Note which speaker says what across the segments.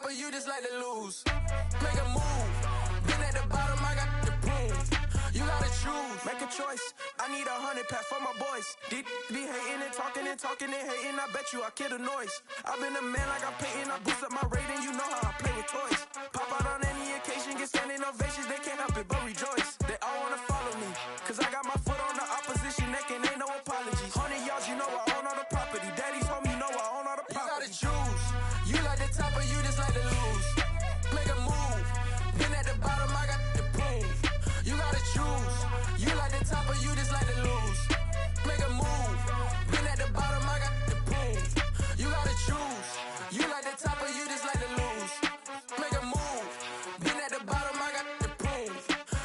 Speaker 1: top of you just like to lose. Make a move. Been at the bottom, I got the prove. You gotta choose, make a choice. I need 100 pack for my boys. Be hating and talking and hating. I bet you I kill the noise. I've been a man like I'm Peyton. I boost up my rating. You know how I play with toys. Pop out on any occasion, get standing ovations. They can't help it but rejoice. They all wanna follow me, cause I got my foot on the opposition neck and ain't no apologies. 100 yards, you know I own all the property. Daddy's home, you know I own all the property. You gotta choose. You like the top or you just like to lose. Make a move. Been at the bottom, I got the proof. You gotta choose. You like the top or you just like to lose. Make a move. Been at the bottom, I got the proof. You gotta choose. You like the top or you just like to lose. Make a move. Been at the bottom, I got the proof.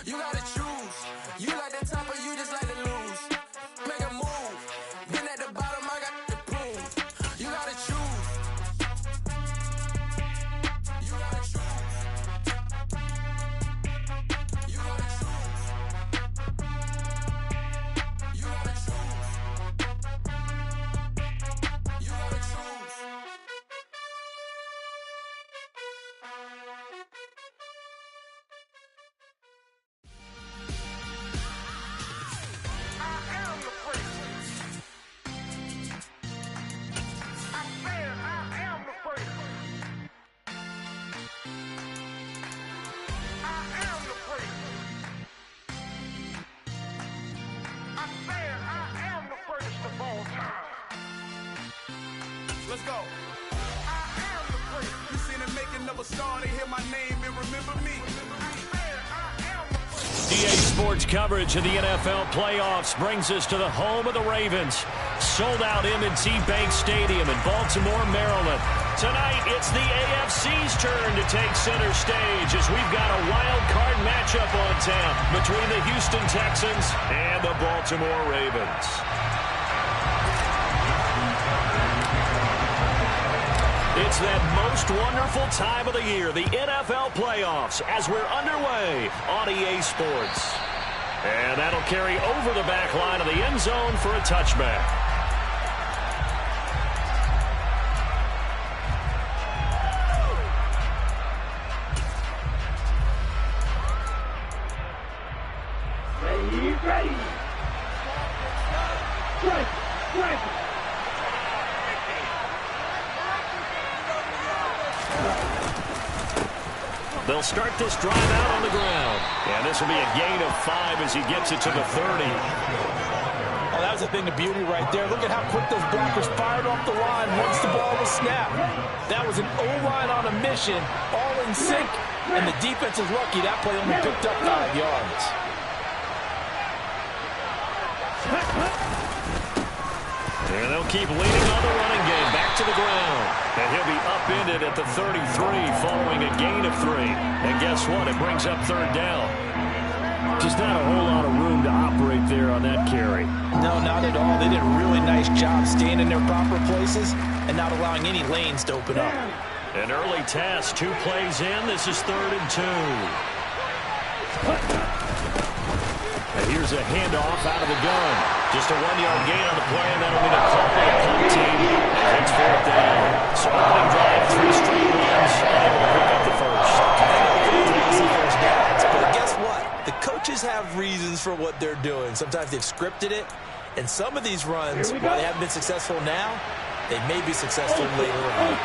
Speaker 1: You gotta choose. You like the top or you just like to lose. Make a move. Been at the bottom, I got the proof. You gotta choose. You gotta choose. You gotta choose. You gotta choose. You gotta choose. I am the first. I said I am the first. I am the first. I said I am the first of all time. Let's go. I am the first.
Speaker 2: You seen it making of a star, they hear my name and remember me.
Speaker 1: I said I am the first.
Speaker 3: EA Sports coverage of the NFL playoffs brings us to the home of the Ravens. Sold out M&T Bank Stadium in Baltimore, Maryland. Tonight, it's the AFC's turn to take center stage as we've got a wild card matchup on tap between the Houston Texans and the Baltimore Ravens. It's that most wonderful time of the year, the NFL playoffs, as we're underway on EA Sports. And that'll carry over the back line of the end zone for a touchback.
Speaker 4: Ready. Strike.
Speaker 3: They'll start this drive out on the ground. And this will be a gain of 5 as he gets it to the 30.
Speaker 5: Oh, that was a thing of beauty right there. Look at how quick those blockers fired off the line once the ball was snapped. That was an O-line on a mission, all in sync, and the defense is lucky that play only picked up 5 yards.
Speaker 3: And they'll keep leaning on the running game. Back to the ground. And he'll be upended at the 33 following a gain of 3. And guess what? It brings up third down. Just not a whole lot of room to operate there on that carry.
Speaker 5: No, not at all. They did a really nice job staying in their proper places and not allowing any lanes to open up.
Speaker 3: An early test. 2 plays in. This is 3rd and 2. And here's a handoff out of the gun. Just a 1-yard gain on the play, and that'll be the call for the punt team as it's 4th down. So opening drive, 3 straight runs, and able to pick up the first.
Speaker 5: First downs, but guess what? The coaches have reasons for what they're doing. Sometimes they've scripted it, and some of these runs, while they haven't been successful now, they may be successful later on.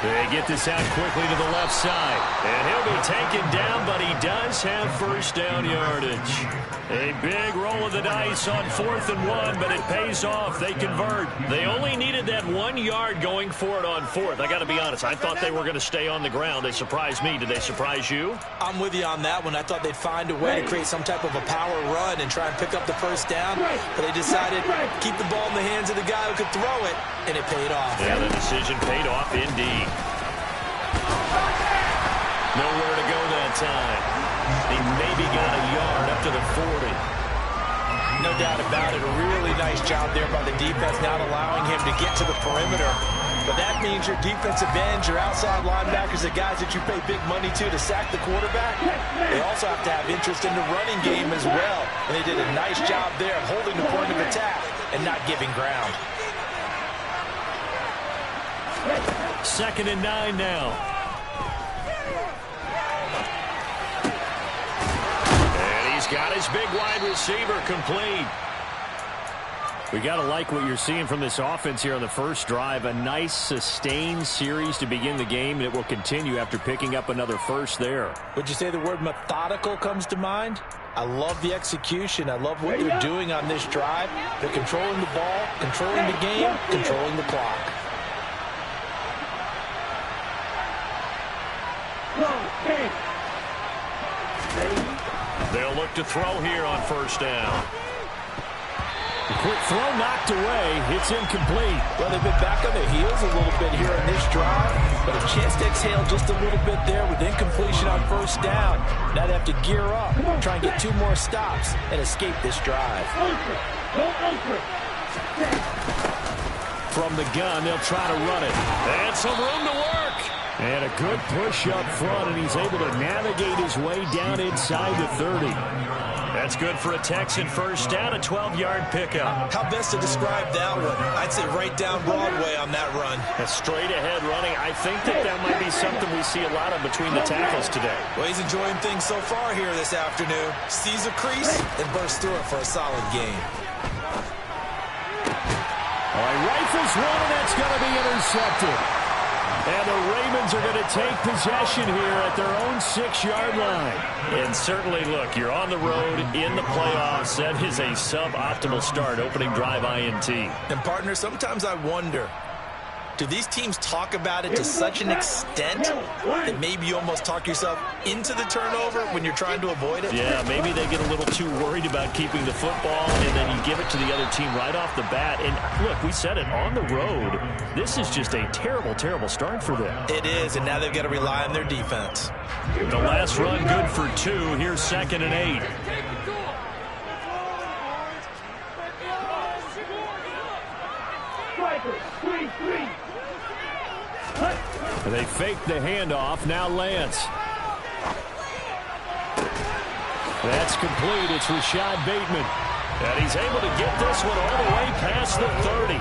Speaker 3: They get this out quickly to the left side. And he'll be taken down, but he does have first down yardage. A big roll of the dice on 4th and 1, but it pays off. They convert. They only needed that 1 yard going for it on 4th. I got to be honest. I thought they were going to stay on the ground. They surprised me. Did they surprise you?
Speaker 5: I'm with you on that one. I thought they'd find a way to create some type of a power run and try and pick up the first down, but they decided to keep the ball in the hands of the guy who could throw it, and it paid off.
Speaker 3: Yeah, the decision paid off indeed. Nowhere to go that time. He maybe got a yard up to the 40.
Speaker 5: No doubt about it. A really nice job there by the defense, not allowing him to get to the perimeter. But that means your defensive ends, your outside linebackers, the guys that you pay big money to sack the quarterback, they also have to have interest in the running game as well. And they did a nice job there of holding the point of attack and not giving ground.
Speaker 3: 2nd and 9 now. And he's got his big wide receiver complete. We got to like what you're seeing from this offense here on the first drive. A nice sustained series to begin the game, and it will continue after picking up another first there.
Speaker 5: Would you say the word methodical comes to mind? I love the execution. I love what they're doing on this drive. They're controlling the ball, controlling the game, controlling the clock.
Speaker 3: They'll look to throw here on first down. The quick throw knocked away. It's incomplete.
Speaker 5: Well, they've been back on their heels a little bit here in this drive, but a chance to exhale just a little bit there with incompletion on first down. Now they have to gear up, try and get 2 more stops, and escape this drive.
Speaker 3: From the gun, they'll try to run it. And some room to work. And a good push up front, and he's able to navigate his way down inside the 30. That's good for a Texan first down, a 12-yard pickup.
Speaker 5: How best to describe that one? I'd say right down Broadway on that run.
Speaker 3: A straight-ahead running. I think that might be something we see a lot of between the tackles today.
Speaker 5: Well, he's enjoying things so far here this afternoon. Sees a crease and bursts through it for a solid gain.
Speaker 3: All right, rifles one, and that's going to be intercepted. And the Ravens are going to take possession here at their own 6-yard line. And certainly, look, you're on the road in the playoffs. That is a suboptimal start, opening drive INT.
Speaker 5: And, partner, sometimes I wonder, do these teams talk about it to such an extent that maybe you almost talk yourself into the turnover when you're trying to avoid it?
Speaker 3: Yeah, maybe they get a little too worried about keeping the football, and then you give it to the other team right off the bat. And, look, we said it, on the road, this is just a terrible, terrible start for them.
Speaker 5: It is, and now they've got to rely on their defense.
Speaker 3: The last run good for 2. Here's 2nd and 8. They fake the handoff. Now Lance. That's complete. It's Rashad Bateman. And he's able to get this one all the way past the 30.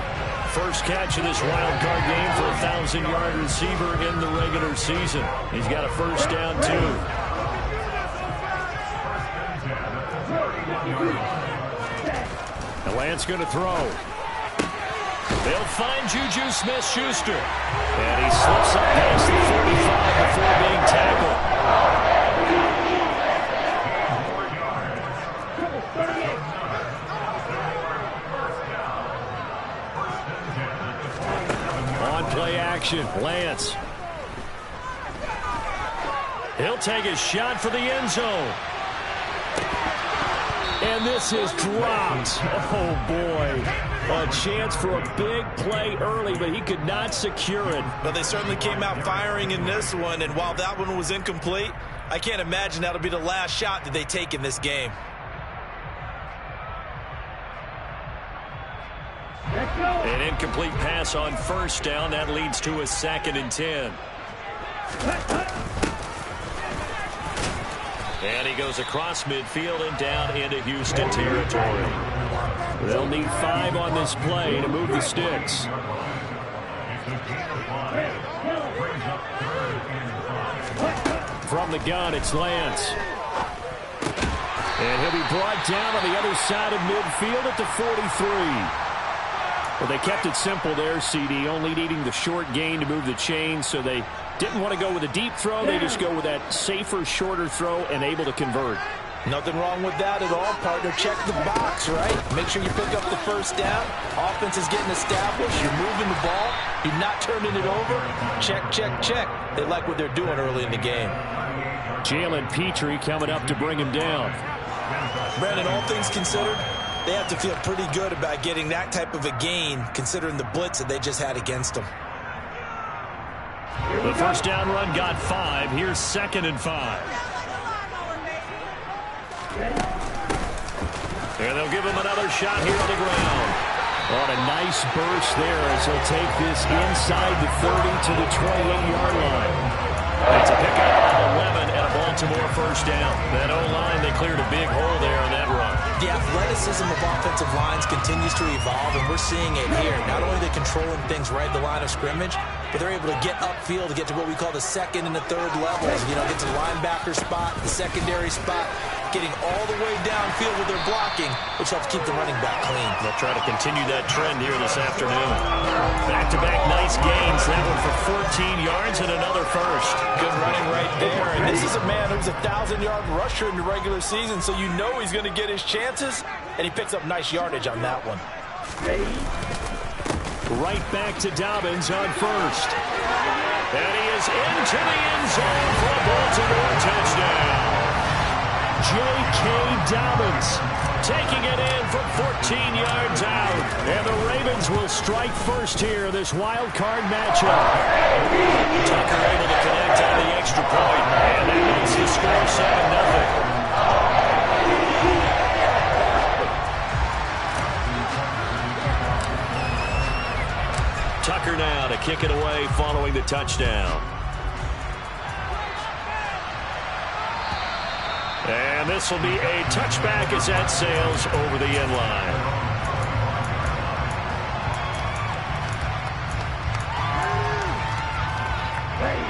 Speaker 3: First catch of this wild card game for a 1,000-yard receiver in the regular season. He's got a first down, too. And Lance going to throw. They'll find Juju Smith-Schuster. And he slips up past the 45 before being tackled. On play action, Lance. He'll take a shot for the end zone. And this is dropped. Oh, boy. A chance for a big play early, but he could not secure it.
Speaker 5: But they certainly came out firing in this one, and while that one was incomplete, I can't imagine that'll be the last shot that they take in this game.
Speaker 3: An incomplete pass on first down. That leads to a 2nd and 10. And he goes across midfield and down into Houston territory. They'll need 5 on this play to move the sticks. From the gun, it's Lance. And he'll be brought down on the other side of midfield at the 43. Well, they kept it simple there, CD, only needing the short gain to move the chains, so they didn't want to go with a deep throw. They just go with that safer, shorter throw and able to convert.
Speaker 5: Nothing wrong with that at all, partner. Check the box, right? Make sure you pick up the first down. Offense is getting established. You're moving the ball. You're not turning it over. Check, check, check. They like what they're doing early in the game.
Speaker 3: Jalen Petrie coming up to bring him down.
Speaker 5: Brandon, all things considered, they have to feel pretty good about getting that type of a gain, considering the blitz that they just had against them.
Speaker 3: The first down run got 5. Here's 2nd and 5. And they'll give him another shot here on the ground. On a nice burst there as he'll take this inside the 30 to the 28-yard line. That's a pickup of 11 and a ball Baltimore first down. That O-line, they cleared a big hole there on that run.
Speaker 5: The athleticism of offensive lines continues to evolve, and we're seeing it here. Not only are they controlling things right at the line of scrimmage, but they're able to get upfield to get to what we call the second and the third levels. You know, get to the linebacker spot, the secondary spot, getting all the way downfield with their blocking, which helps keep the running back clean.
Speaker 3: They'll try to continue that trend here this afternoon. Back-to-back nice gains. That one for 14 yards and another first.
Speaker 5: Good running right there. And this is a man who's a 1,000-yard rusher in the regular season, so you know he's going to get his chances, and he picks up nice yardage on that one.
Speaker 3: Right back to Dobbins on first. And he is into the end zone for a Baltimore touchdown. J.K. Dobbins taking it in from 14 yards out. And the Ravens will strike first here, this wild card matchup. Tucker able to connect on the extra point. And that makes the score 7-0. Tucker now to kick it away following the touchdown. And this will be a touchback as that sails over the end line.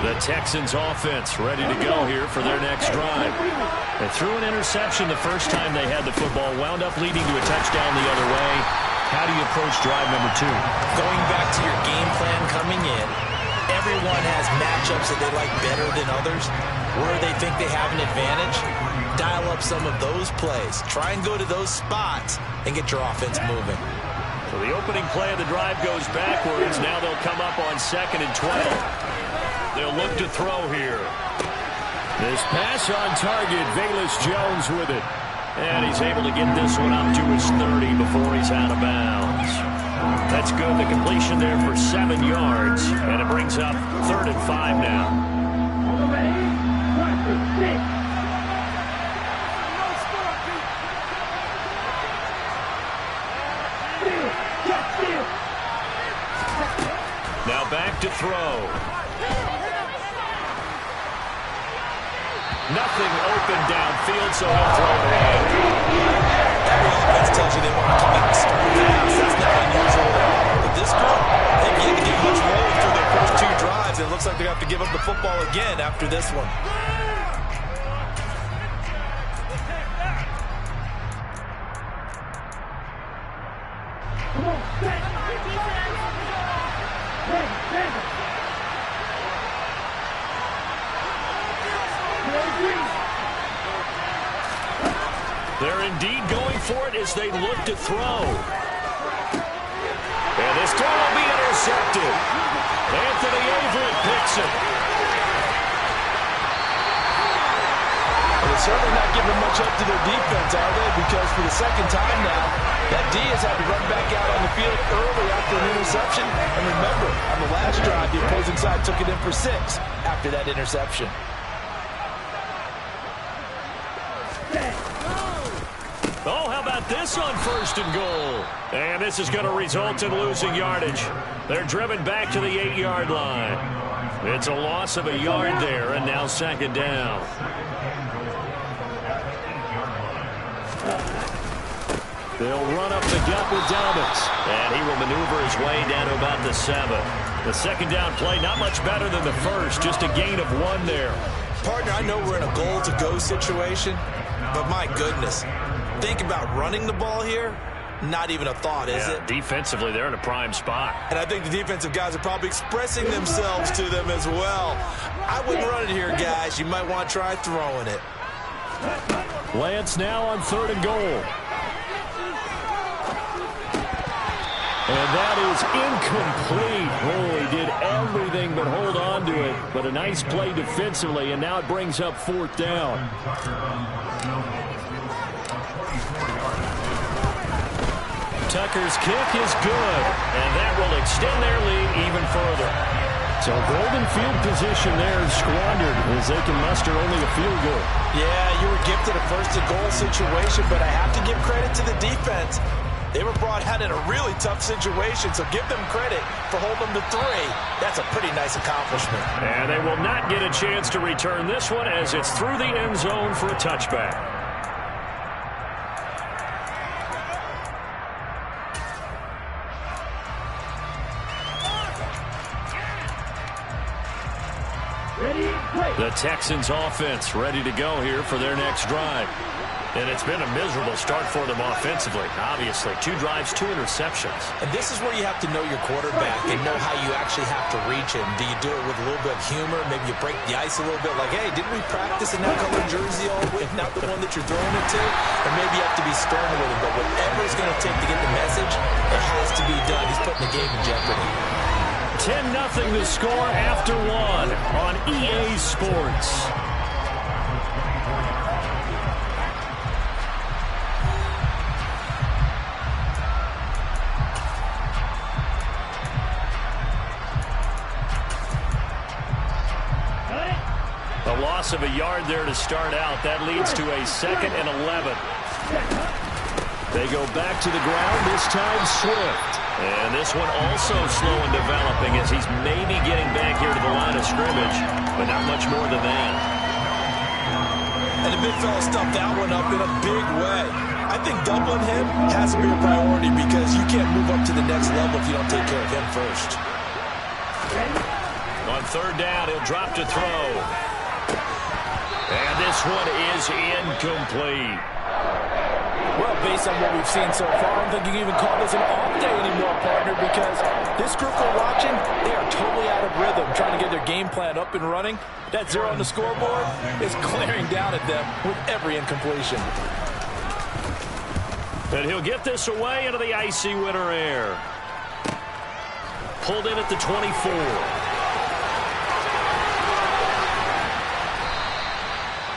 Speaker 3: The Texans offense ready to go here for their next drive. They threw an interception the first time they had the football, wound up leading to a touchdown the other way. How do you approach drive number 2?
Speaker 5: Going back to your game plan coming in, everyone has matchups that they like better than others. Where they think they have an advantage, dial up some of those plays. Try and go to those spots and get your offense moving.
Speaker 3: So the opening play of the drive goes backwards. Now they'll come up on 2nd and 12. They'll look to throw here. This pass on target, Velus Jones with it. And he's able to get this one up to his 30 before he's out of bounds. That's good. The completion there for 7 yards. And it brings up 3rd and 5 now. Now back to throw. Nothing open downfield, so he'll throw it away.
Speaker 5: Every offense tells you they want to come out and start fast. That's not unusual at all. But this group, they've yet to get much rolling through their first 2 drives. It looks like they have to give up the football again after this one.
Speaker 3: They're indeed going for it as they look to throw. And this throw will be intercepted. Anthony Averett picks it.
Speaker 5: Well, they're certainly not giving much up to their defense, are they? Because for the second time now, that D has had to run back out on the field early after an interception. And remember, on the last drive, the opposing side took it in for 6 after that interception.
Speaker 3: Oh, how about this on 1st and goal? And this is going to result in losing yardage. They're driven back to the 8-yard line. It's a loss of a yard there, and now 2nd down. They'll run up the gut with Dobbins. And he will maneuver his way down to about the 7. The 2nd down play, not much better than the first. Just a gain of 1 there.
Speaker 5: Partner, I know we're in a goal-to-go situation, but my goodness. Think about running the ball here. Not even a thought, is it?
Speaker 3: Defensively, they're in a prime spot.
Speaker 5: And I think the defensive guys are probably expressing themselves to them as well. I wouldn't run it here, guys. You might want to try throwing it.
Speaker 3: Lance now on 3rd and goal. And that is incomplete. Oh, he did everything but hold on to it. But a nice play defensively, and now it brings up 4th down. Tucker's kick is good, and that will extend their lead even further. So golden field position there is squandered as they can muster only a field goal.
Speaker 5: Yeah, you were gifted a 1st and goal situation, but I have to give credit to the defense. They were brought out in a really tough situation, so give them credit for holding them to 3. That's a pretty nice accomplishment.
Speaker 3: And they will not get a chance to return this one as it's through the end zone for a touchback. The Texans offense ready to go here for their next drive. And it's been a miserable start for them offensively. Obviously, 2 drives, 2 interceptions.
Speaker 5: And this is where you have to know your quarterback and know how you actually have to reach him. Do you do it with a little bit of humor? Maybe you break the ice a little bit like, hey, didn't we practice in that color jersey all week? Not the one that you're throwing it to? Or maybe you have to be stern with him. But whatever it's going to take to get the message, it has to be done. He's putting the game in jeopardy.
Speaker 3: 10-0 the score after 1 on EA Sports. A loss of a yard there to start out. That leads to a 2nd and 11. They go back to the ground, this time Swift. And this one also slow in developing as he's maybe getting back here to the line of scrimmage, but not much more than that.
Speaker 5: And the big fella stuffed that one up in a big way. I think doubling him has to be a priority because you can't move up to the next level if you don't take care of him first.
Speaker 3: On 3rd down, he'll drop to throw. And this one is incomplete.
Speaker 4: Well, based on what we've seen so far, I don't think you can even call this an off day anymore, partner, because this group we're watching, they are totally out of rhythm, trying to get their game plan up and running. That 0 on the scoreboard is glaring down at them with every incompletion.
Speaker 3: And he'll get this away into the icy winter air. Pulled in at the 24.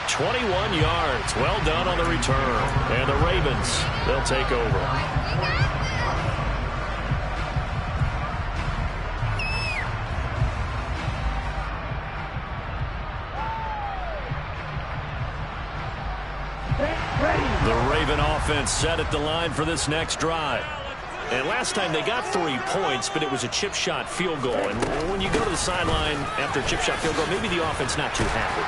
Speaker 3: 21 yards. Well done on the return. And the Ravens, they'll take over. The Raven offense set at the line for this next drive. And last time they got 3 points, but it was a chip shot field goal. And when you go to the sideline after a chip shot field goal, maybe the offense not too happy.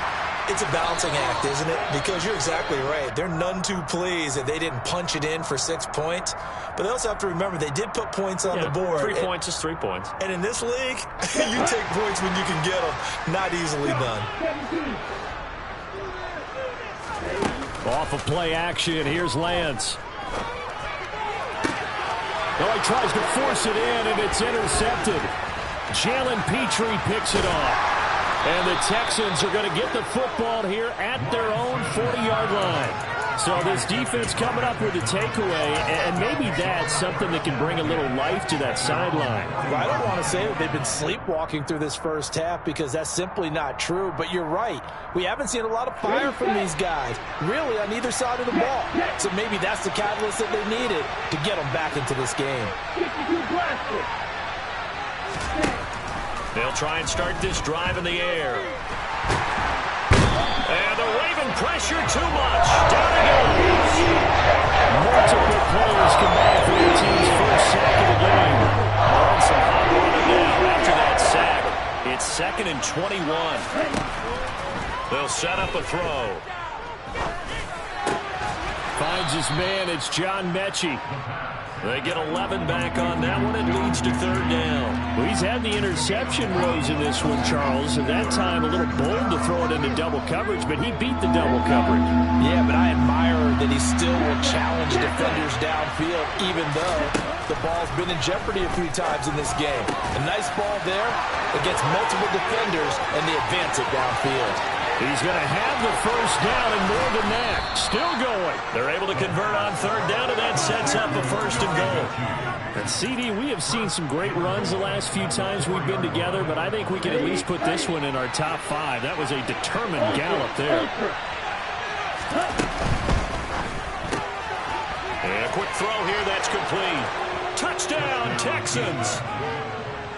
Speaker 5: It's a balancing act, isn't it? Because you're exactly right. They're none too pleased that they didn't punch it in for 6 points. But they also have to remember they did put points on the board.
Speaker 3: 3 points is 3 points.
Speaker 5: And in this league, you take points when you can get them. Not easily done.
Speaker 3: Off of play action, here's Lance. Oh, he tries to force it in, and it's intercepted. Jalen Petrie picks it off. And the Texans are going to get the football here at their own 40-yard line. So this defense coming up with a takeaway, and maybe that's something that can bring a little life to that sideline.
Speaker 4: Well, I don't want to say that they've been sleepwalking through this first half because that's simply not true. But you're right. We haven't seen a lot of fire from these guys, really, on either side of the ball. So maybe that's the catalyst that they needed to get them back into this game.
Speaker 3: They'll try and start this drive in the air. And the Raven pressure too much. Down it goes. Multiple players combined for the team's first sack of the game. On some hot running now after that sack. It's 2nd and 21. They'll set up a throw. Finds his man. It's John Mechie. They get 11 back on that one. It leads to 3rd down. Well, he's had the interception rows in this one, Charles. At that time, a little bold to throw it into double coverage, but he beat the double coverage.
Speaker 4: Yeah, but I admire that he still will challenge defenders downfield, even though the ball's been in jeopardy a few times in this game. A nice ball there against multiple defenders, and they advance it downfield.
Speaker 3: He's going to have the first down and more than that. Still going. They're able to convert on 3rd down, and that sets up a 1st and goal. And CD, we have seen some great runs the last few times we've been together, but I think we can at least put this one in our top 5. That was a determined gallop there. And a quick throw here, that's complete. Touchdown, Texans.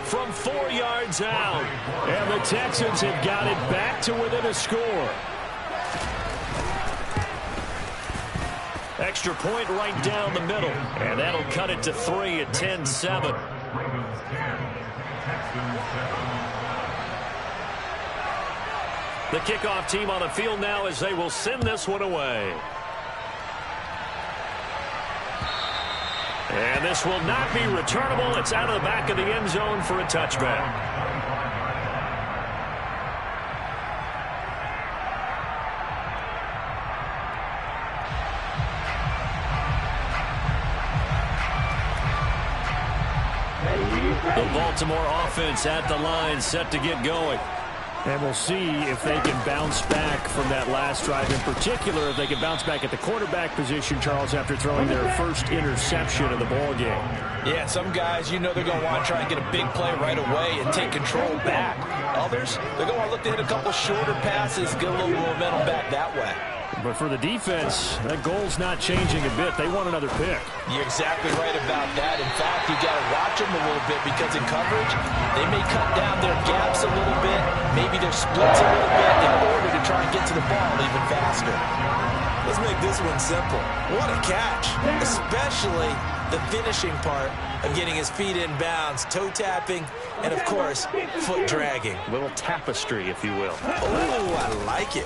Speaker 3: From 4 yards out. And the Texans have got it back to within a score. extra point right down the middle. And that'll cut it to 3 at 10-7. The kickoff team on the field now as they will send this one away. And this will not be returnable. It's out of the back of the end zone for a touchback. The Baltimore offense at the line, set to get going.
Speaker 6: And we'll see if they can bounce back from that last drive. In particular, if they can bounce back at the quarterback position, Charles, after throwing their first interception of the ball game.
Speaker 5: Yeah, some guys, you know they're going to want to try and get a big play right away and take control back. Others, they're going to want to look to hit a couple shorter passes, get a little momentum back that way.
Speaker 6: But for the defense, that goal's not changing a bit. They want another pick.
Speaker 5: You're exactly right about that. In fact, you got to watch them a little bit because in coverage, they may cut down their gaps a little bit, maybe their splits a little bit in order to try and get to the ball even faster.
Speaker 7: Let's make this one simple. What a catch, especially the finishing part of getting his feet in bounds, toe tapping, and of course, foot dragging.
Speaker 3: A little tapestry, if you will.
Speaker 7: Oh, I like it.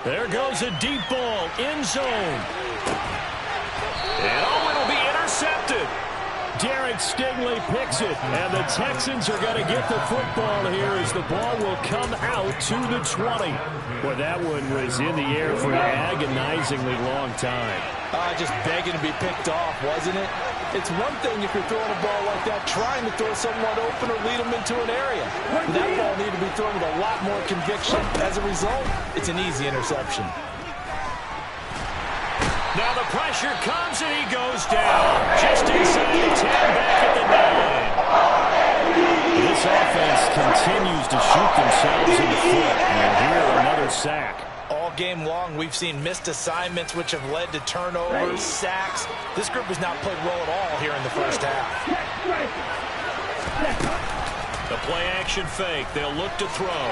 Speaker 3: There goes a deep ball, end zone. And it'll be intercepted.
Speaker 6: Derek Stingley picks it, and the Texans are going to get the football here as the ball will come out to the 20. Well, that one was in the air for an agonizingly long time.
Speaker 5: Just begging to be picked off, wasn't it? It's one thing if you're throwing a ball like that, trying to throw someone open or lead them into an area. That ball needed to be thrown with a lot more conviction. As a result, it's an easy interception.
Speaker 3: Now the pressure comes and he goes down. Just inside the 10, back at the 9.
Speaker 6: This offense continues to shoot themselves in the foot. And here, another sack.
Speaker 5: All game long, we've seen missed assignments which have led to turnovers, sacks. This group has not played well at all here in the first half.
Speaker 3: The play-action fake. They'll look to throw.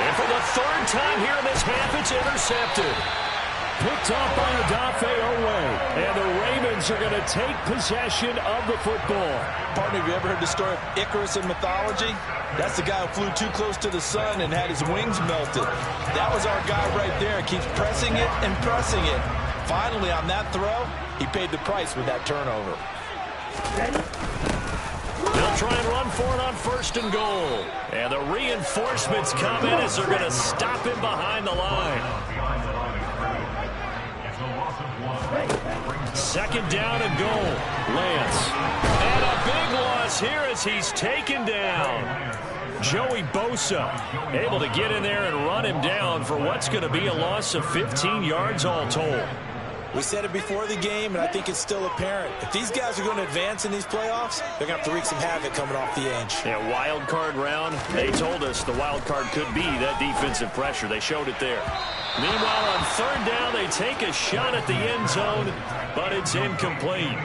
Speaker 3: And for the third time here in this half, it's intercepted.
Speaker 6: Picked off by Odafe Oweh. And the Ravens are going to take possession of the football.
Speaker 5: Partner, have you ever heard the story of Icarus in mythology? That's the guy who flew too close to the sun and had his wings melted. That was our guy right there. Keeps pressing it and pressing it. Finally, on that throw, he paid the price with that turnover.
Speaker 3: They'll try and run for it on 1st and goal. And the reinforcements come in as they're going to stop him behind the line. 2nd down and goal. Lance. And a big loss here as he's taken down. Joey Bosa able to get in there and run him down for what's going to be a loss of 15 yards all told.
Speaker 7: We said it before the game, and I think it's still apparent. If these guys are going to advance in these playoffs, they're going to have to wreak some havoc coming off the edge.
Speaker 3: Yeah, wild card round. They told us the wild card could be that defensive pressure. They showed it there. Meanwhile, on 3rd down, they take a shot at the end zone, but it's incomplete.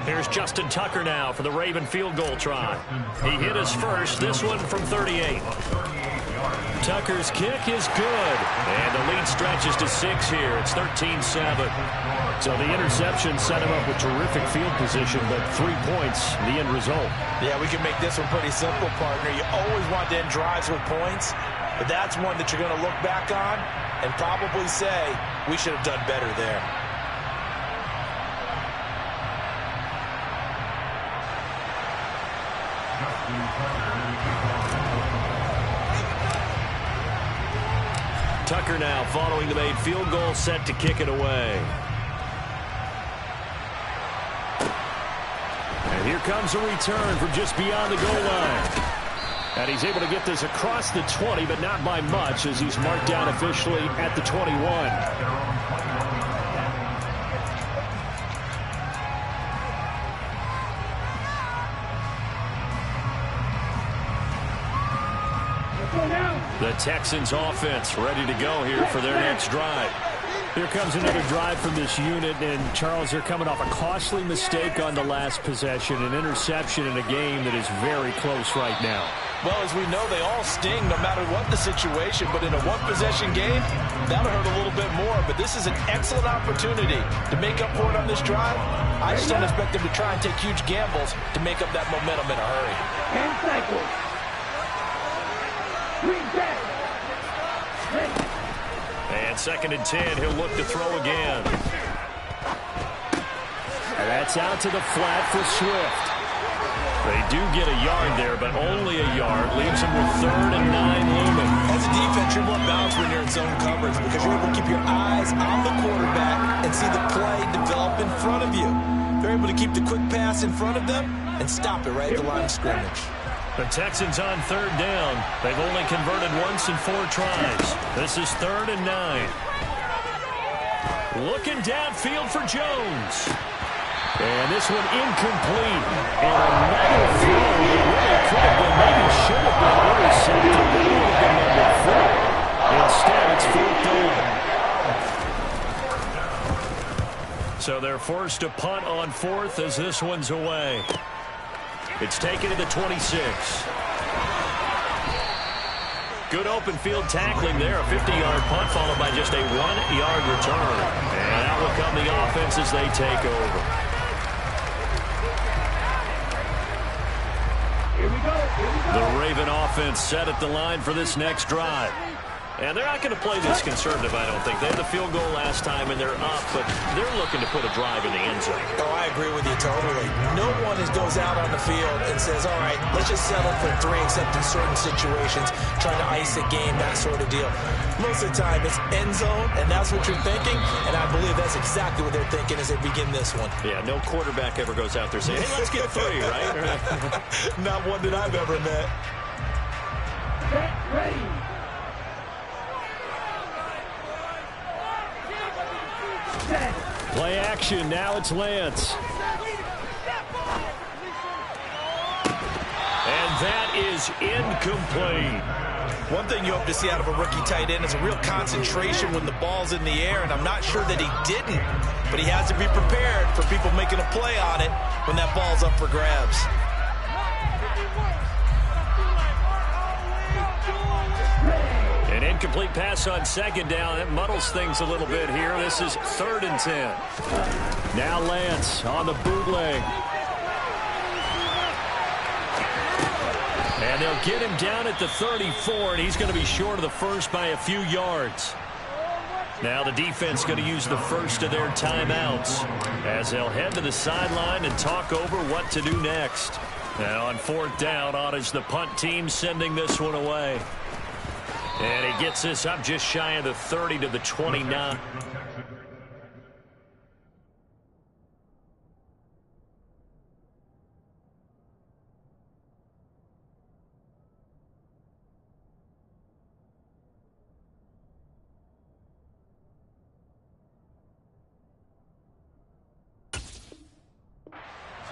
Speaker 3: Here's Justin Tucker now for the Raven field goal try. He hit his first, this one from 38. Tucker's kick is good, and the lead stretches to 6 here. It's 13-7.
Speaker 6: So the interception set him up with terrific field position, but 3 points, the end result.
Speaker 5: Yeah, we can make this one pretty simple, partner. You always want to end drives with points, but that's one that you're going to look back on and probably say, we should have done better there.
Speaker 3: Tucker now following the made field goal, set to kick it away.
Speaker 6: And here comes a return from just beyond the goal line. And he's able to get this across the 20, but not by much, as he's marked down officially at the 21.
Speaker 3: The Texans offense ready to go here for their next drive.
Speaker 6: Here comes another drive from this unit, and Charles, they're coming off a costly mistake on the last possession, an interception in a game that is very close right now.
Speaker 5: Well, as we know, they all sting no matter what the situation, but in a one-possession game, that'll hurt a little bit more. But this is an excellent opportunity to make up for it on this drive. I just don't expect them to try and take huge gambles to make up that momentum in a hurry.
Speaker 8: 10 seconds.
Speaker 3: And 2nd and 10, he'll look to throw again.
Speaker 6: And that's out to the flat for Swift.
Speaker 3: They do get a yard there, but only a yard. Leaves them with 3rd and 9 looming.
Speaker 7: As a defense, you're more balanced when you're in zone coverage because you're able to keep your eyes on the quarterback and see the play develop in front of you. They're able to keep the quick pass in front of them and stop it right at the line of scrimmage.
Speaker 3: The Texans on 3rd down. They've only converted once in 4 tries. This is 3rd and 9. Looking downfield for Jones. And this one incomplete. And another throw that really could have been, maybe should have been intercepted. That would have been number 4. Instead, it's 4th down. So they're forced to punt on 4th as this one's away. It's taken to the 26. Good open field tackling there. A 50-yard punt followed by just a 1-yard return. And out will come the offense as they take over. The Raven offense set at the line for this next drive. And they're not going to play this conservative, I don't think. They had the field goal last time, and they're up, but they're looking to put a drive in the end zone.
Speaker 7: Oh, I agree with you totally. No one goes out on the field and says, all right, let's just settle for 3, except in certain situations, trying to ice a game, that sort of deal. Most of the time, it's end zone, and that's what you're thinking, and I believe that's exactly what they're thinking as they begin this one.
Speaker 3: Yeah, no quarterback ever goes out there saying, hey, let's get 3, right?
Speaker 7: Not one that I've ever met.
Speaker 8: Get ready.
Speaker 6: Play action. Now it's Lance.
Speaker 3: And that is incomplete.
Speaker 5: One thing you hope to see out of a rookie tight end is a real concentration when the ball's in the air, and I'm not sure that he didn't, but he has to be prepared for people making a play on it when that ball's up for grabs.
Speaker 3: An incomplete pass on 2nd down. That muddles things a little bit here. This is 3rd and 10.
Speaker 6: Now Lance on the bootleg.
Speaker 3: And they'll get him down at the 34, and he's going to be short of the first by a few yards. Now the defense going to use the first of their timeouts as they'll head to the sideline and talk over what to do next. Now on 4th down, on is the punt team sending this one away. And he gets this up just shy of the 30 to the 29.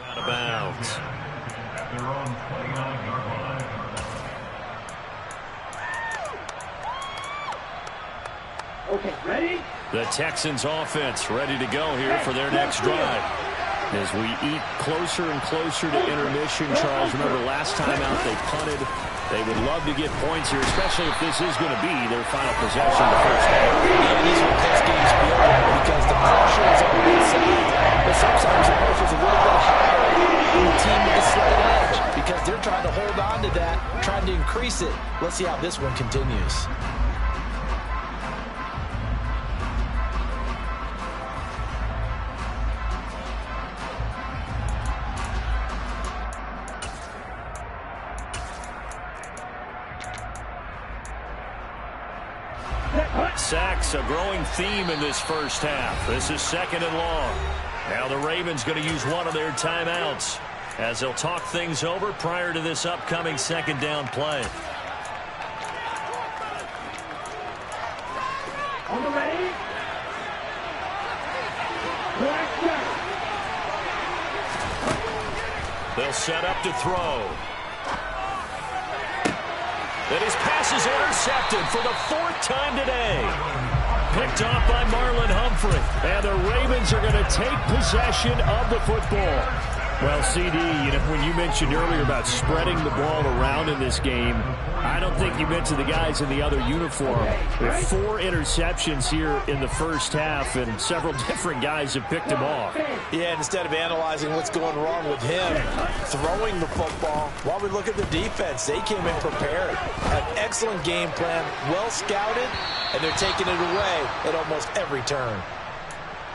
Speaker 3: Out of bounds.
Speaker 8: They're on 29-yard line. Okay, ready?
Speaker 3: The Texans offense ready to go here for their next drive.
Speaker 6: As we eat closer and closer to intermission, Charles, remember last time out they punted. They would love to get points here, especially if this is going to be their final possession the first half.
Speaker 7: Yeah, these are close games because the pressure is on one side, but sometimes the pressure is a little bit higher on the team with a slight edge because they're trying to hold on to that, trying to increase it. Let's see how this one continues.
Speaker 3: Sacks, a growing theme in this first half. This is 2nd and long. Now the Ravens going to use one of their timeouts as they'll talk things over prior to this upcoming 2nd down play.
Speaker 8: On the ready?
Speaker 3: They'll set up to throw. And his pass is intercepted for the 4th time today. Picked off by Marlon Humphrey. And the Ravens are going to take possession of the football.
Speaker 6: Well, CD, when you mentioned earlier about spreading the ball around in this game, I don't think you meant to the guys in the other uniform. There are 4 interceptions here in the first half, and several different guys have picked him off.
Speaker 7: Yeah, and instead of analyzing what's going wrong with him throwing the football, while we look at the defense, they came in prepared. An excellent game plan, well scouted, and they're taking it away at almost every turn.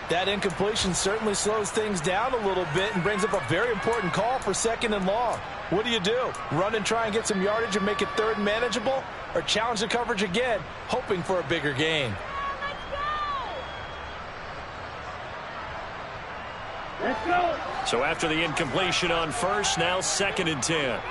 Speaker 7: That incompletion certainly slows things down a little bit and brings up a very important call for 2nd and long. What do? Run and try and get some yardage and make it 3rd and manageable? Or challenge the coverage again, hoping for a bigger gain?
Speaker 8: Let's go.
Speaker 3: So after the incompletion on first, now 2nd and 10.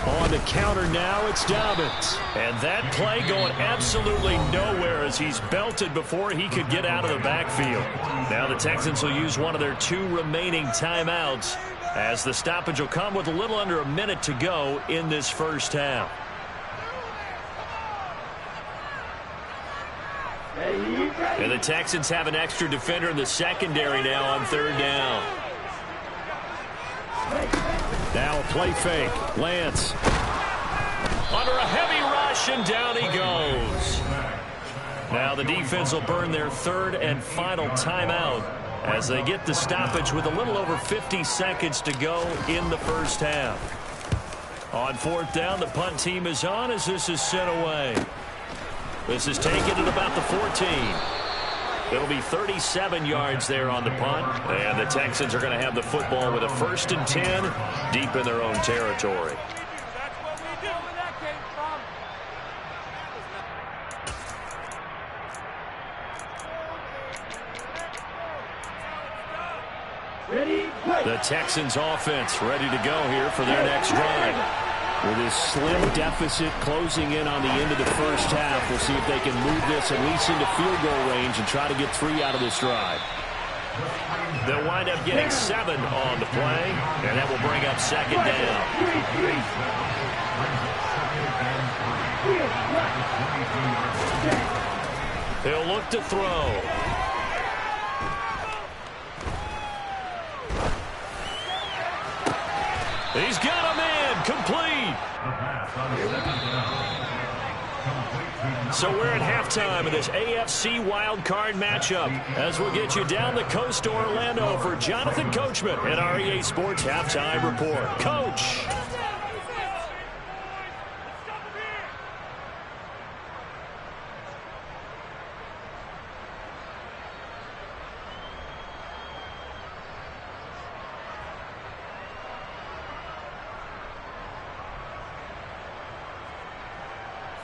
Speaker 6: On the counter now, it's Dobbins.
Speaker 3: And that play going absolutely nowhere as he's belted before he could get out of the backfield. Now the Texans will use one of their 2 remaining timeouts as the stoppage will come with a little under a minute to go in this first half. And the Texans have an extra defender in the secondary now on 3rd down.
Speaker 6: Now a play fake. Lance.
Speaker 3: Under a heavy rush, and down he goes. Now the defense will burn their 3rd and final timeout as they get the stoppage with a little over 50 seconds to go in the first half. On 4th down, the punt team is on as this is sent away. This is taken at about the 14. It'll be 37 yards there on the punt, and the Texans are going to have the football with a 1st and 10 deep in their own territory. The Texans offense ready to go here for their next drive.
Speaker 6: With this slim deficit closing in on the end of the first half, we'll see if they can move this at least into field goal range and try to get 3 out of this drive.
Speaker 3: They'll wind up getting 7 on the play, and that will bring up 2nd down. He'll look to throw. He's got him in, complete. So we're at halftime of this AFC wildcard matchup as we'll get you down the coast to Orlando for Jonathan Coachman at our EA Sports Halftime Report. Coach.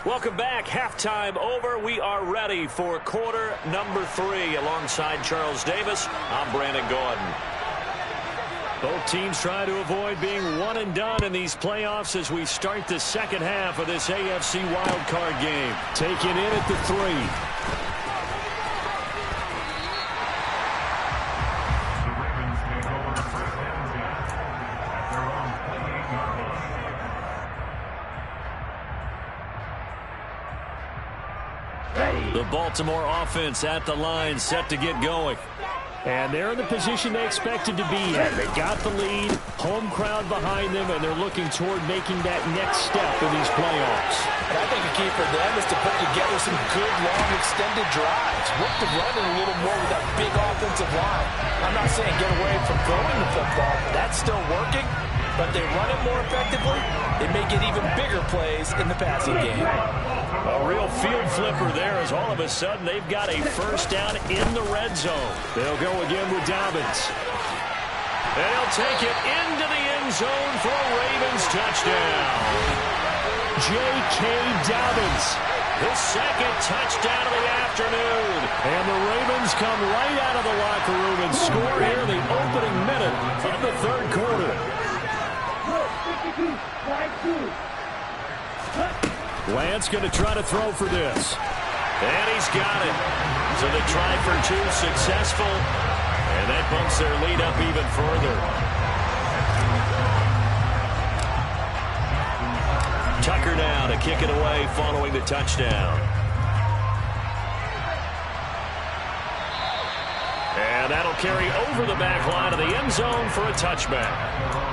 Speaker 3: Welcome back. Halftime over. We are ready for quarter number 3. Alongside Charles Davis, I'm Brandon Gordon. Both teams try to avoid being one and done in these playoffs as we start the second half of this AFC wildcard game.
Speaker 6: Taken in at the 3.
Speaker 3: The Baltimore offense at the line, set to get going.
Speaker 6: And they're in the position they expected to be in. They got the lead, home crowd behind them, and they're looking toward making that next step in these playoffs.
Speaker 7: And I think the key for them is to put together some good, long, extended drives. Work the run a little more with that big offensive line. I'm not saying get away from throwing the football. That's still working. But they run it more effectively, they may get even bigger plays in the passing game.
Speaker 3: A real field flipper there as all of a sudden they've got a first down in the red zone.
Speaker 6: They'll go again with Dobbins.
Speaker 3: And he'll take it into the end zone for a Ravens touchdown.
Speaker 6: J.K. Dobbins.
Speaker 3: His second touchdown of the afternoon.
Speaker 6: And the Ravens come right out of the locker room and score here in the opening minute of the third quarter. Lance going to try to throw for this.
Speaker 3: And he's got it. So the try for 2 successful. And that bumps their lead up even further. Tucker now to kick it away following the touchdown. And That'll carry over the back line of the end zone for a touchback.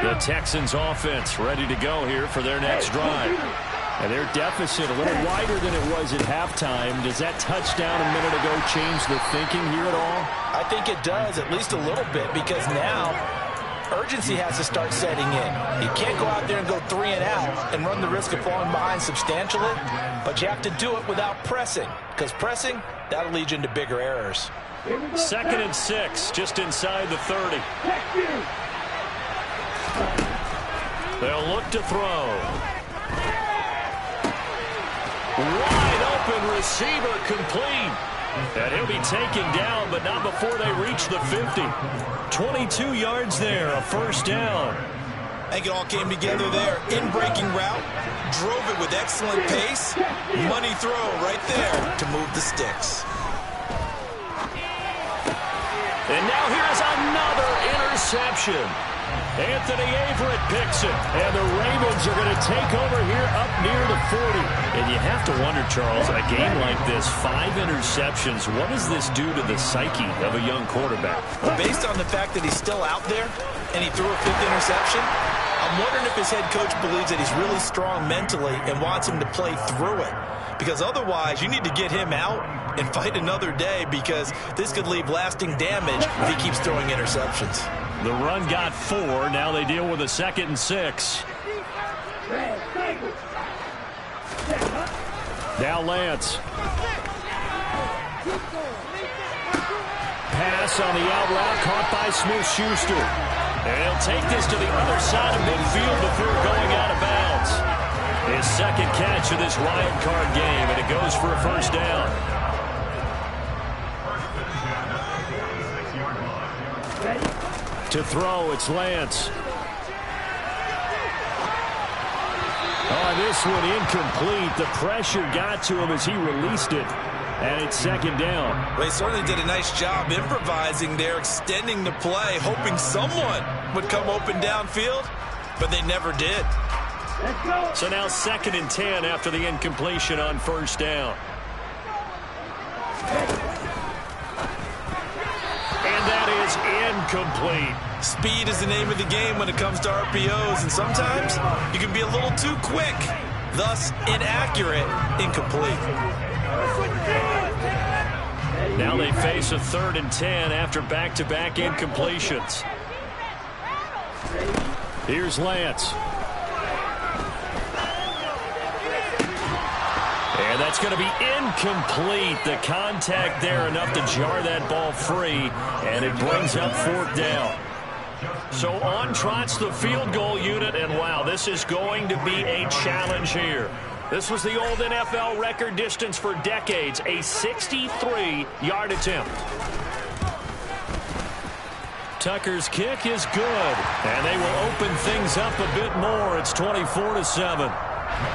Speaker 3: The Texans offense ready to go here for their next drive. And their deficit a little wider than it was at halftime. Does that touchdown a minute ago change the thinking here at all?
Speaker 7: I think it does, at least a little bit, because now urgency has to start setting in. You can't go out there and go 3 and out and run the risk of falling behind substantially, but you have to do it without pressing, because pressing, that'll lead you into bigger errors.
Speaker 3: 2nd and 6, just inside the 30. They'll look to throw. Wide open receiver complete. And he'll be taken down, but not before they reach the 50. 22 yards there, a first down.
Speaker 7: I think it all came together there. In-breaking route, drove it with excellent pace. Money throw right there to move the sticks.
Speaker 3: And now here's another interception. Anthony Averett picks it, and the Ravens are going to take over here up near the 40. And you have to wonder, Charles, in a game like this, 5 interceptions, what does this do to the psyche of a young quarterback?
Speaker 7: Well, based on the fact that he's still out there and he threw a 5th interception, I'm wondering if his head coach believes that he's really strong mentally and wants him to play through it. Because otherwise, you need to get him out and fight another day, because this could leave lasting damage if he keeps throwing interceptions.
Speaker 3: The run got 4. Now they deal with a 2nd and 6. Now Lance. Pass on the out route caught by Smith-Schuster. And he'll take this to the other side of midfield before going out of bounds. His 2nd catch of this wild card game, and it goes for a first down. To throw, it's Lance. Oh, this one incomplete. The pressure got to him as he released it. And it's 2nd down.
Speaker 7: They certainly did a nice job improvising there, extending the play, hoping someone would come open downfield, but they never did.
Speaker 3: So now 2nd and 10 after the incompletion on first down. And that is incomplete.
Speaker 7: Speed is the name of the game when it comes to RPOs, and sometimes you can be a little too quick, thus inaccurate, incomplete.
Speaker 3: Now they face a 3rd and 10 after back-to-back incompletions. Here's Lance. And that's going to be incomplete. The contact there enough to jar that ball free, and it brings up 4th down. So on trots the field goal unit, and wow, this is going to be a challenge here. This was the old NFL record distance for decades, a 63-yard attempt. Tucker's kick is good, and they will open things up a bit more. It's 24-7.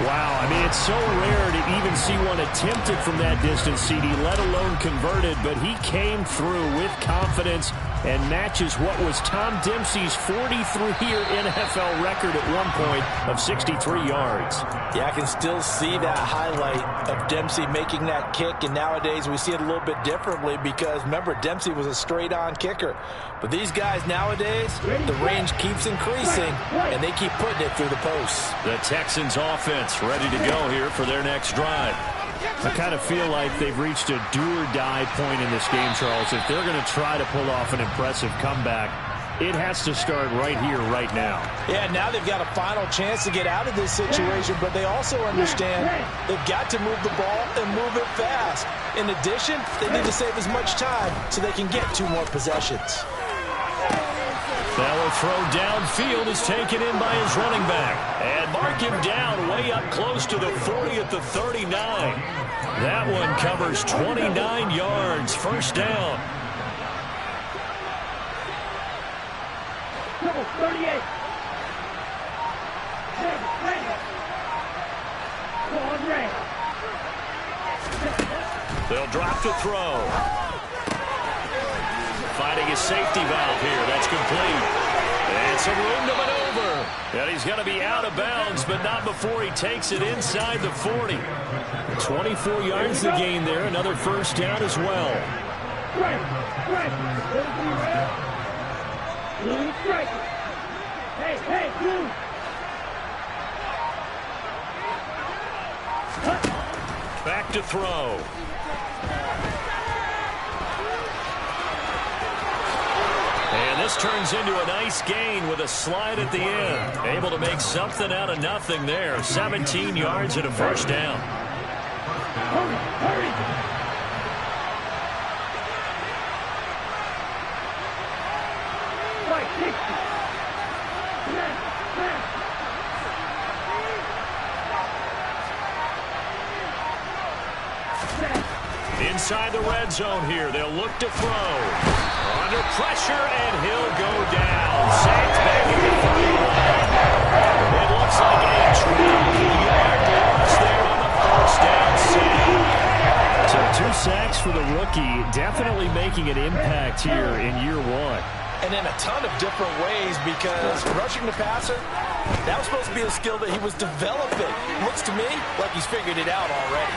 Speaker 6: Wow, I mean, it's so rare to even see one attempted from that distance, CD, let alone converted, but he came through with confidence and matches what was Tom Dempsey's 43-year NFL record at one point of 63 yards.
Speaker 7: Yeah, I can still see that highlight of Dempsey making that kick, and nowadays we see it a little bit differently because, remember, Dempsey was a straight-on kicker. But these guys nowadays, the range keeps increasing, and they keep putting it through the posts.
Speaker 3: The Texans offense ready to go here for their next drive.
Speaker 6: I kind of feel like they've reached a do-or-die point in this game, Charles. If they're going to try to pull off an impressive comeback, it has to start right here, right now.
Speaker 7: Yeah, now they've got a final chance to get out of this situation, but they also understand they've got to move the ball and move it fast. In addition, they need to save as much time so they can get 2 more possessions.
Speaker 3: That throw downfield is taken in by his running back. And mark him down way up close to the 40 at the 39. That one covers 29 yards. First down.
Speaker 8: Double 38. Ready. Go on, Ray.
Speaker 3: They'll drop to throw. Finding his safety valve here. That's complete. And some room to maneuver. And he's going to be out of bounds, but not before he takes it inside the 40. 24 yards to gain there. Another first down as well.
Speaker 8: Strike. Blue strike. Hey, blue.
Speaker 3: Back to throw. And this turns into a nice gain with a slide at the end. Able to make something out of nothing there. 17 yards and a first down.
Speaker 8: Hurry. Right, 60.
Speaker 3: Inside the red zone here. They'll look to throw. Under pressure, and he'll go down. Saints back at the 31. It looks like a 12-yard loss there on the first down sack.
Speaker 6: So 2 sacks for the rookie, definitely making an impact here in year 1.
Speaker 7: And in a ton of different ways, because rushing the passer, that was supposed to be a skill that he was developing. Looks to me like he's figured it out already.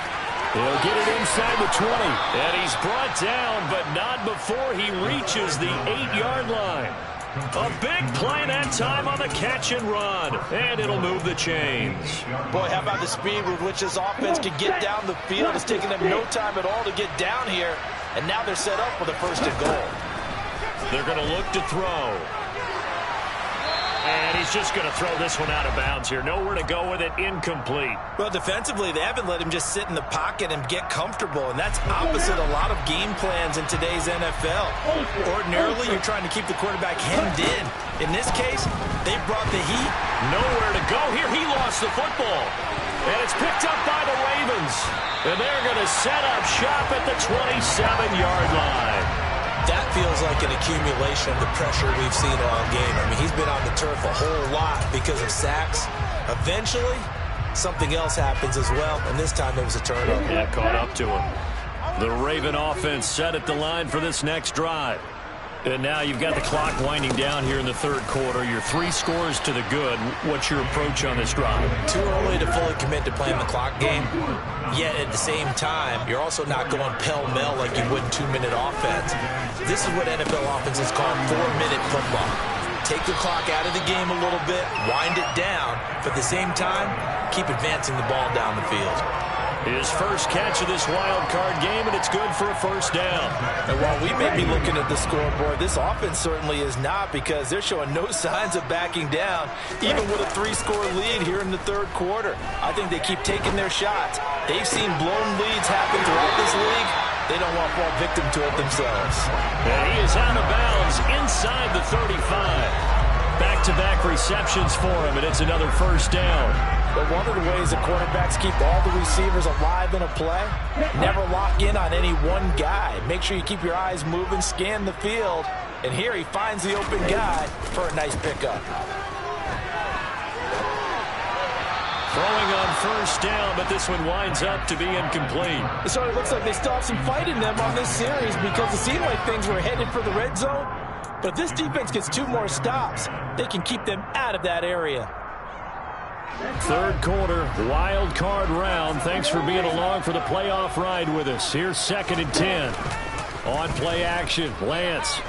Speaker 6: He'll get it inside the 20.
Speaker 3: And he's brought down, but not before he reaches the 8-yard line. A big play that time on the catch and run. And it'll move the chains.
Speaker 7: Boy, how about the speed with which this offense can get down the field? It's taking them no time at all to get down here. And now they're set up for the first and goal.
Speaker 3: They're going to look to throw. And he's just going to throw this one out of bounds here. Nowhere to go with it. Incomplete.
Speaker 7: Well, defensively, they haven't let him just sit in the pocket and get comfortable, and that's opposite a lot of game plans in today's NFL. Ordinarily, you're trying to keep the quarterback hemmed in. In this case, they brought the heat.
Speaker 3: Nowhere to go here. He lost the football. And it's picked up by the Ravens. And they're going to set up shop at the 27-yard line.
Speaker 7: That feels like an accumulation of the pressure we've seen all game. I mean, he's been on the turf a whole lot because of sacks. Eventually, something else happens as well, and this time it was a turnover.
Speaker 3: Yeah, caught up to him. The Raven offense set at the line for this next drive. And now you've got the clock winding down here in the third quarter. You're 3 scores to the good. What's your approach on this drive?
Speaker 7: Too early to fully commit to playing the clock game. Yet at the same time, you're also not going pell-mell like you would in 2-minute offense. This is what NFL offenses call 4-minute football. Take the clock out of the game a little bit, wind it down, but at the same time, keep advancing the ball down the field.
Speaker 3: His first catch of this wild card game, and it's good for a first down.
Speaker 7: And while we may be looking at the scoreboard, this offense certainly is not, because they're showing no signs of backing down, even with a 3-score lead here in the third quarter. I think they keep taking their shots. They've seen blown leads happen throughout this league. They don't want to fall victim to it themselves.
Speaker 3: And he is out of bounds inside the 35. Back-to-back receptions for him, and it's another first down.
Speaker 7: But one of the ways the quarterbacks keep all the receivers alive in a play, never lock in on any one guy. Make sure you keep your eyes moving, scan the field. And here he finds the open guy for a nice pickup.
Speaker 3: Throwing on first down, but this one winds up to be incomplete.
Speaker 7: It sort of looks like they still have some fight in them on this series, because it seemed like things were headed for the red zone. But if this defense gets 2 more stops, they can keep them out of that area.
Speaker 6: Third quarter, wild card round. Thanks for being along for the playoff ride with us. Here's 2nd and 10. On play action, Lance.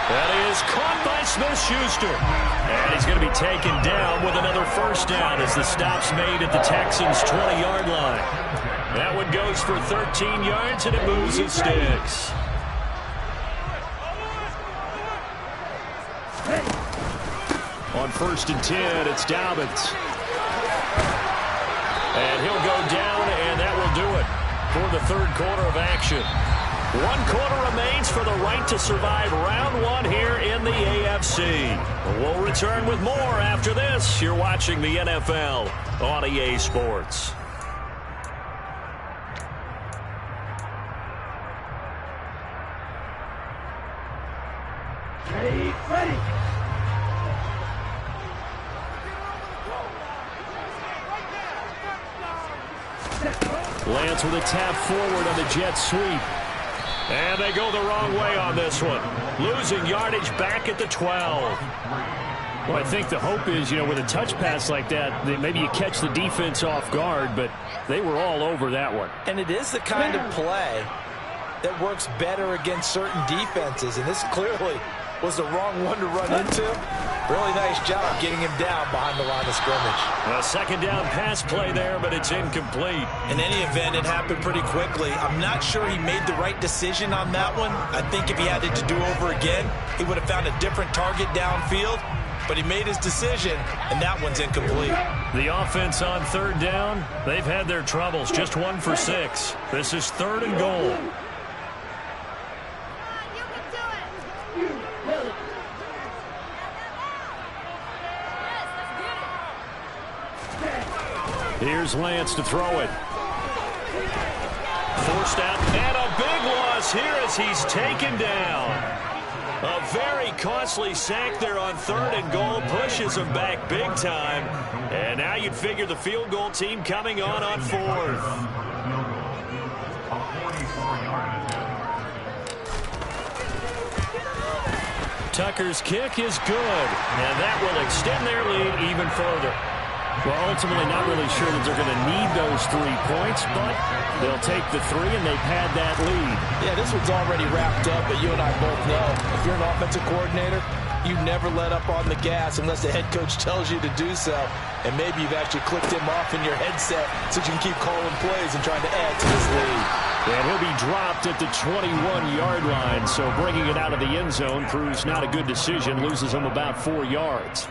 Speaker 3: That is caught by Smith-Schuster. And he's going to be taken down with another first down as the stop's made at the Texans' 20-yard line. That one goes for 13 yards, and it moves his sticks.
Speaker 6: On 1st and 10, it's Dobbins.
Speaker 3: And he'll go down, and that will do it for the third quarter of action. 1 quarter remains for the right to survive round 1 here in the AFC. We'll return with more after this. You're watching the NFL on EA Sports.
Speaker 8: Ready? Ready.
Speaker 6: Lance with a tap forward on the jet sweep. And they go the wrong way on this one. Losing yardage back at the 12. Well, I think the hope is, with a touch pass like that, that maybe you catch the defense off guard, but they were all over that one.
Speaker 7: And it is the kind of play that works better against certain defenses, and this clearly was the wrong one to run into. Really nice job getting him down behind the line of scrimmage.
Speaker 6: A second down pass play there, but it's incomplete.
Speaker 7: In any event, it happened pretty quickly. I'm not sure he made the right decision on that one. I think if he had it to do over again, he would have found a different target downfield. But he made his decision, and that one's incomplete.
Speaker 6: The offense on third down, they've had their troubles. Just 1 for 6. This is 3rd and goal. Here's Lance to throw it. Forced out, and a big loss here as he's taken down. A very costly sack there on 3rd and goal. Pushes him back big time. And now you'd figure the field goal team coming on 4th. Tucker's kick is good. And that will extend their lead even further. Well, ultimately not really sure that they're going to need those 3 points, but they'll take the 3, and they've had that lead.
Speaker 7: Yeah, this one's already wrapped up, but you and I both know if you're an offensive coordinator, you never let up on the gas unless the head coach tells you to do so. And maybe you've actually clicked him off in your headset so you can keep calling plays and trying to add to this lead.
Speaker 6: And he'll be dropped at the 21-yard line, so bringing it out of the end zone proves not a good decision, loses him about 4 yards.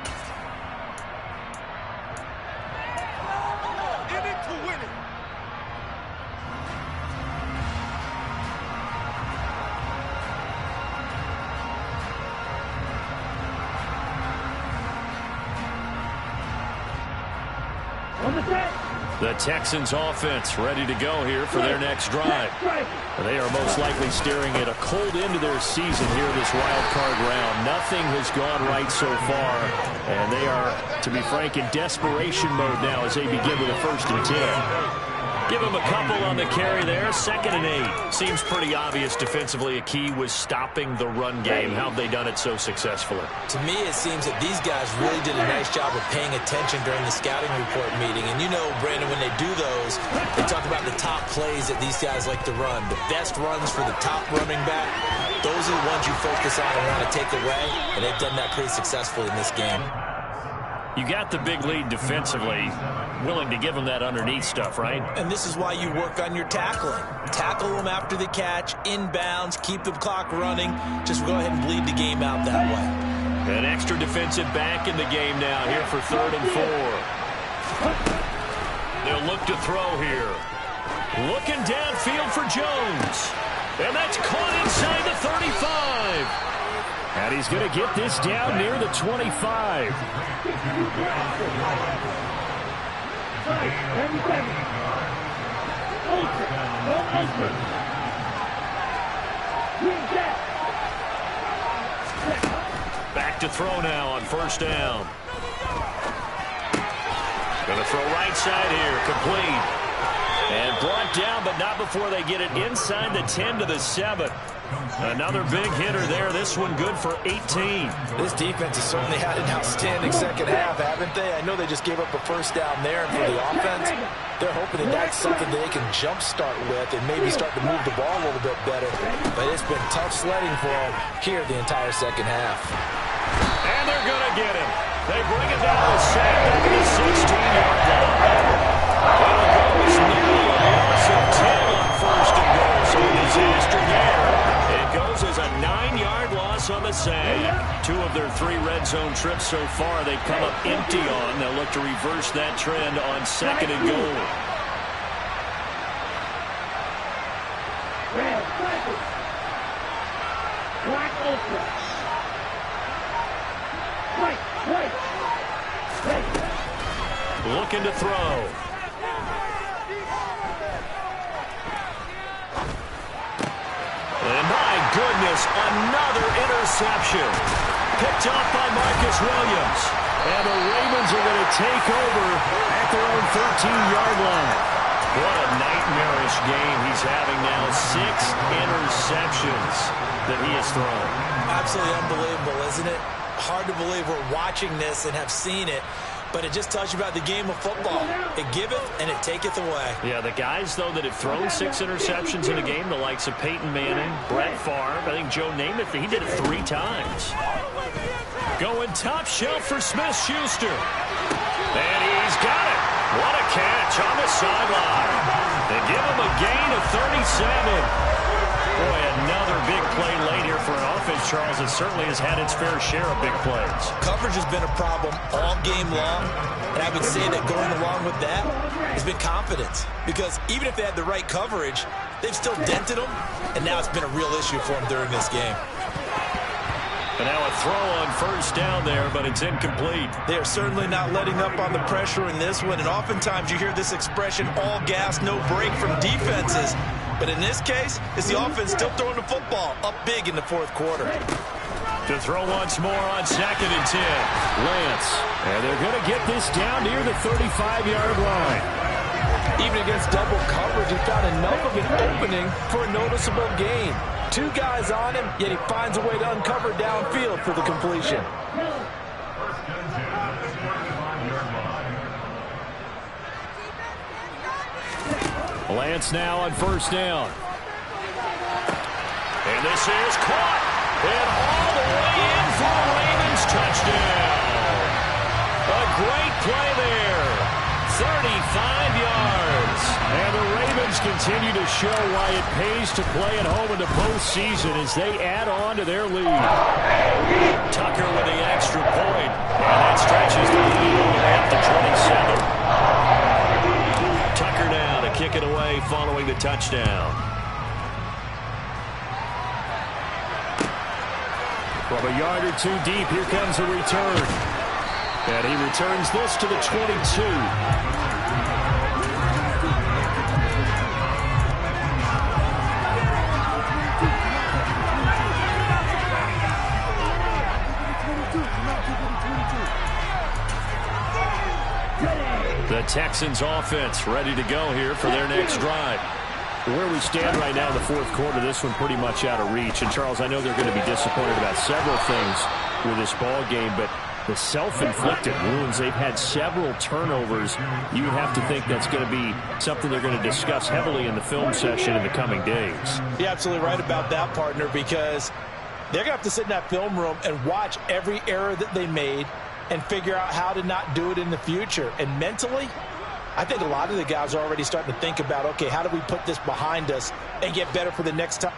Speaker 6: The Texans offense ready to go here for their next drive. They are most likely staring at a cold end of their season here this wild card round. Nothing has gone right so far, and they are, to be frank, in desperation mode now as they begin with a 1st and 10. Give them a couple on the carry there. 2nd and 8. Seems pretty obvious defensively a key was stopping the run game. How have they done it so successfully?
Speaker 7: To me, it seems that these guys really did a nice job of paying attention during the scouting report meeting. And you know, Brandon, when they do those, they talk about the top plays that these guys like to run. The best runs for the top running back, those are the ones you focus on and want to take away. And they've done that pretty successfully in this game.
Speaker 6: You got the big lead defensively, willing to give them that underneath stuff, right?
Speaker 7: And this is why you work on your tackling. Tackle them after the catch, inbounds, keep the clock running. Just go ahead and bleed the game out that way.
Speaker 6: An extra defensive back in the game now here for 3rd and 4. They'll look to throw here. Looking downfield for Jones. And that's caught inside the 35. And he's going to get this down near the 25. Back to throw now on 1st down. Going to throw right side here, complete. And brought down, but not before they get it inside the 10 to the 7. Another big hitter there. This one good for 18.
Speaker 7: This defense has certainly had an outstanding second half, haven't they? I know they just gave up a 1st down there, and for the offense, they're hoping that that's something that they can jumpstart with and maybe start to move the ball a little bit better. But it's been tough sledding for them here the entire second half.
Speaker 6: And they're going to get him. They bring it down to sack back at the 16-yard line. It'll go as nearly a loss of 10 on 1st and goal. So a disaster there. It goes as a 9-yard loss on the sack. 2 of their 3 red zone trips so far they've come up empty on. They'll look to reverse that trend on 2nd and goal. Looking to throw. And my goodness, another interception.
Speaker 3: Picked off by Marcus Williams. And the Ravens are going to take over at their own 13-yard line. What a nightmarish game he's having now. 6 interceptions that he has thrown.
Speaker 7: Absolutely unbelievable, isn't it? Hard to believe we're watching this and have seen it. But it just tells you about the game of football. It giveth and it taketh away.
Speaker 3: Yeah, the guys, though, that have thrown 6 interceptions in a game, the likes of Peyton Manning, Brett Favre, I think Joe Namath, he did it 3 times. Going top shelf for Smith-Schuster. And he's got it. What a catch on the sideline. They give him a gain of 37. Boy, another big play late here for an offense, Charles, that certainly has had its fair share of big plays.
Speaker 7: Coverage has been a problem all game long, and I would say that going along with that has been confidence. Because even if they had the right coverage, they've still dented them, and now it's been a real issue for them during this game.
Speaker 3: And now a throw on first down there, but it's incomplete.
Speaker 7: They are certainly not letting up on the pressure in this one, and oftentimes you hear this expression, all gas, no break from defenses. But in this case, it's the offense still throwing the football up big in the fourth quarter.
Speaker 3: To throw once more on 2nd and 10. Lance. And they're going to get this down near the 35-yard line.
Speaker 4: Even against double coverage, he found enough of an opening for a noticeable gain. 2 guys on him, yet he finds a way to uncover downfield for the completion.
Speaker 3: Lance now on first down. And this is caught. And all the way in for a Ravens touchdown. A great play there. 35 yards. And the Ravens continue to show why it pays to play at home in the postseason as they add on to their lead. Tucker with the extra point. And that stretches the lead all the way up to 27. Tucker now to kick it away following the touchdown. From a yard or 2 deep, here comes a return. And he returns this to the 22. The Texans offense ready to go here for their next drive. Where we stand right now in the fourth quarter, this one pretty much out of reach. And, Charles, I know they're going to be disappointed about several things with this ball game, but the self-inflicted wounds, they've had several turnovers. You would have to think that's going to be something they're going to discuss heavily in the film session in the coming days.
Speaker 7: You're absolutely right about that, partner, because they're going to have to sit in that film room and watch every error that they made and figure out how to not do it in the future. And mentally, I think a lot of the guys are already starting to think about, okay, how do we put this behind us and get better for the next time?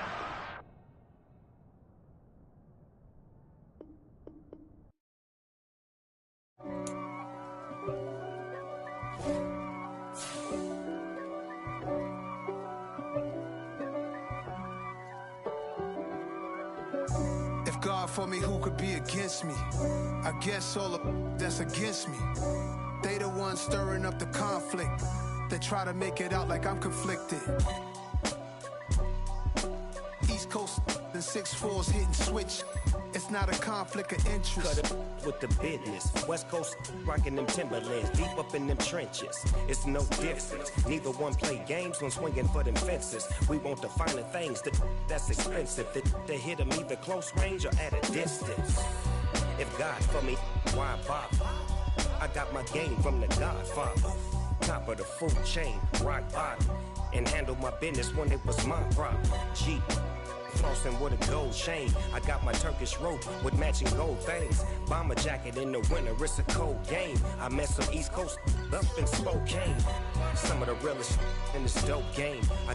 Speaker 1: If God for me, who could be against me? I guess all of that's against me. They the ones stirring up the conflict. They try to make it out like I'm conflicted. East Coast and 6'4's hitting switch. It's not a conflict of interest.
Speaker 9: Cut it with the business. West Coast rocking them Timberlands, deep up in them trenches. It's no difference. Neither one play games when swinging for them fences. We want the finer things that's expensive. That hit them either close range or at a distance. If God for me, why bother? I got my game from the Godfather. Top of the food chain, rock bottom. And handle my business when it was my problem. Jeep. Flossing with a gold chain. I got my Turkish rope with matching gold things. Bomber jacket in the winter, it's a cold game. I met some East Coast up in Spokane. Some of the realest in this dope game.